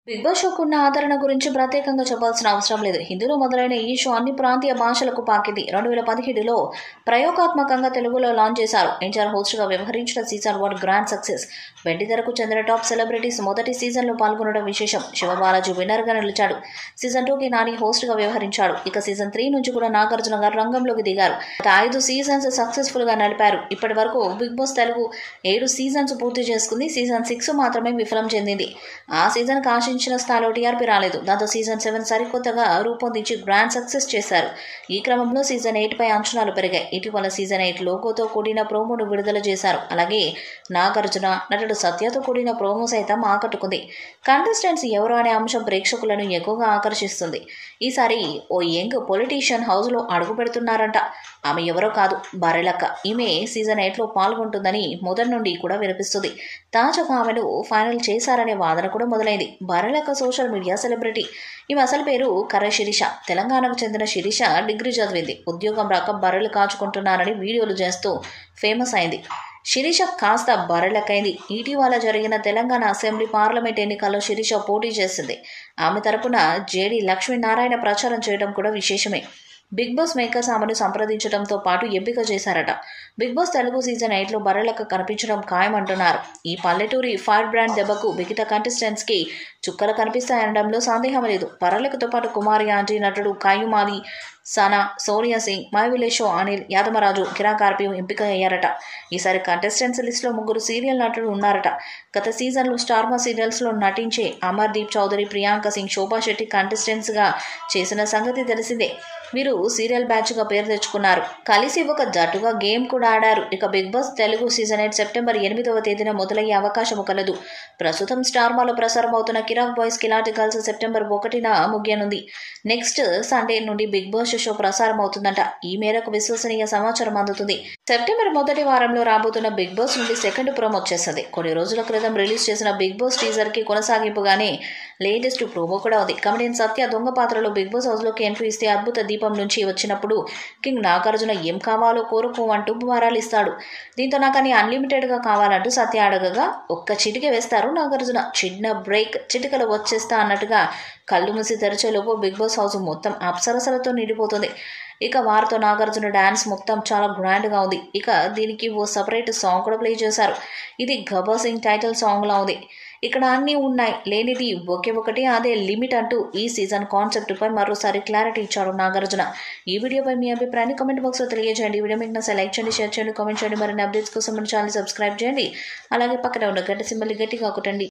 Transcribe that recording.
Big boss షోకు ఉన్న ఆదరణ గురించి ప్రత్యేకంగా చెప్పాల్సిన అవసరం లేదు. హిందీలో మొదలైన ఈ షో అన్ని ప్రాంతీయ భాషలకు పాకింది. 2017లో ప్రయోగాత్మకంగా తెలుగులో లాంచ్ చేశారు. ఎన్టీఆర్ హోస్ట్గా వ్యవహరించిన సీజన్ 1 గ్రాండ్ సక్సెస్. వెండితెరకు చెందిన టాప్ సెలబ్రిటీస్ మొదటి సీజన్లో పాల్గొనడం విశేషం. శివబాలాజీ విన్నర్గా నిలిచాడు. సీజన్ 2కి నాని హోస్ట్గా వ్యవహరించాడు. ఇక సీజన్ 3 నుంచి కూడా నాగార్జున గారు రంగంలోకి దిగారు. 5 సీజన్స్ సక్సెస్ఫుల్ గా నడిపారు. ఇప్పటి వరకు బిగ్ బాస్ తెలుగు 7 సీజన్స్ పూర్తి చేసుకుంది. సీజన్ 6 మాత్రమే విఫలం చెందింది. ఆ సీజన్ ఆశించిన స్థాయిలో టీఆర్పీ రాలేదు. దాంతో సీజన్ 7 సరికొత్తగా రూపొందించి గ్రాండ్ సక్సెస్ చేశారు. ఈ క్రమంలో సీజన్ 8 పై అంచనాలు పెరిగాయి. ఇటీవల సీజన్ 8 లోగోతో కూడిన ప్రోమోను విడుదల చేశారు. అలాగే నాగార్జున, నటుడు సత్యతో కూడిన ప్రోమో సైతం ఆకట్టుకుంది. కంటెస్టెంట్స్ ఎవరు అనే అంశం ప్రేక్షకులను ఎక్కువగా ఆకర్షిస్తుంది. ఈసారి ఓ యంగ్ పొలిటీషియన్ హౌస్ లో అడుగు పెడుతున్నారంట. ఆమె ఎవరో కాదు, బర్రెలక్క. ఈమె సీజన్ 8లో పాల్గొంటుందని మొదటి నుండి కూడా వినిపిస్తుంది. తాజాగా ఆమెను ఫైనల్ చేశారనే వాదన కూడా మొదలైంది. Barrelakka social media celebrity. ఈమె అసలు పేరు కర్ర శిరీష. తెలంగాణకు చెందిన శిరీష డిగ్రీ చదివింది. ఉద్యోగం రాక బర్రెలు కాచుకుంటున్నారని వీడియోలు చేస్తూ ఫేమస్ అయింది. శిరీష కాస్త బర్రెలకైంది. ఇటీవల జరిగిన తెలంగాణ అసెంబ్లీ పార్లమెంట్ ఎన్నికల్లో శిరీష పోటీ చేసింది. ఆమె తరపున జేడీ లక్ష్మీనారాయణ ప్రచారం చేయడం కూడా విశేషమే. బిగ్ బాస్ మేకర్స్ ఆమెను సంప్రదించడంతో పాటు ఎంపిక చేశారట. బిగ్ బాస్ తెలుగు సీజన్ 8లో బర్రెలకు కనిపించడం ఖాయమంటున్నారు. ఈ పల్లెటూరి ఫైర్ బ్రాండ్ దెబ్బకు మిగతా కంటెస్టెంట్స్ కి చుక్కలు కనిపిస్తాయనడంలో సందేహం లేదు. బర్రెలతో పాటు కుమారి ఆంటీ, నటుడు కాయుమాలి, Sana, Sonia Singh, my village show Anil, Yadamaraju, కిరాక్ ఆర్పి ఎంపిక అయ్యారట. ఈసారి కంటెస్టెంట్స్ లిస్ట్ లో 3 సీరియల్ నటులు ఉన్నారట. గత సీజన్లో స్టార్మా సీరియల్స్ లో నటించే అమర్దీప్ చౌదరి, ప్రియాంక సింగ్, శోభా శెట్టి కంటెస్టెంట్స్ గా చేసిన సంగతి తెలిసిందే. వీరు సీరియల్ బ్యాచ్ గా పేరు తెచ్చుకున్నారు. కలిసి ఒక జట్టుగా గేమ్ కూడా ఆడారు. ఇక Bigg Boss Telugu season 8 September 8వ తేదీన మొదలయ్యే అవకాశం కలదు. ప్రస్తుతం స్టార్మాలో ప్రసారం అవుతున్న Kiraak boys Khiladi girls September 1న ముగియనుంది. నెక్స్ట్ సండే నుండి బిగ్ బాస్ షో ప్రసారం అవుతుందంట. ఈ మేరకు విశ్వసనీయ సమాచారం అందుతుంది. సెప్టెంబర్ మొదటి వారంలో రాబోతున్న బిగ్ బాస్ నుండి సెకండ్ ప్రోమో వచ్చేస్తుంది. కొన్ని రోజుల క్రితం రిలీజ్ చేసిన బిగ్ బాస్ టీజర్ కి కొనసాగింపుగానే లేటెస్ట్ ప్రోమో కూడా ఉంది. కమెడియన్ సత్య దొంగ పాత్రలో బిగ్ బాస్ హౌస్ లోకి ఎంట్రీ ఇస్తే అద్భుత దీపం నుంచి వచ్చినప్పుడు కింగ్ నాగార్జున ఏం కావాలో కోరుకోమంటూ వరాలిస్తాడు. దీంతో నాకని అన్లిమిటెడ్ గా కావాలంటూ సత్య అడగగా ఒక్క చిటిక వేస్తారు నాగార్జున. చిన్న బ్రేక్, చిటికలు వచ్చేస్తా అన్నట్టుగా కళ్ళు మూసి తెరిచేలోపు బిగ్ బాస్ హౌస్ మొత్తం అప్సరసలతో నిండిపోతుంది. ఇక వారితో నాగార్జున డాన్స్ మొత్తం చాలా గ్రాండ్ గా ఉంది. ఇక దీనికి ఓ సపరేట్ సాంగ్ కూడా ప్లే చేశారు. ఇది గబ్బర్ సింగ్ టైటిల్ సాంగ్ లా ఉంది. ఇక్కడ అన్నీ ఉన్నాయి, లేనిది ఒకే ఒకటి, అదే లిమిట్ అంటూ ఈ సీజన్ కాన్సెప్ట్ పై మరోసారి క్లారిటీ ఇచ్చాడు నాగార్జున. ఈ వీడియోపై మీ అభిప్రాయాన్ని కామెంట్ బాక్స్ లో తెలియజేయండి. ఈ వీడియో మీకు నచ్చితే లైక్ చేయండి, షేర్ చేయండి, కామెంట్ చేయండి. మరిన్ని అప్డేట్స్ కోసం మన ఛానల్ సబ్స్క్రైబ్ చేయండి. అలాగే పక్కన ఉన్న గంట సింబల్ గట్టిగా కొట్టండి.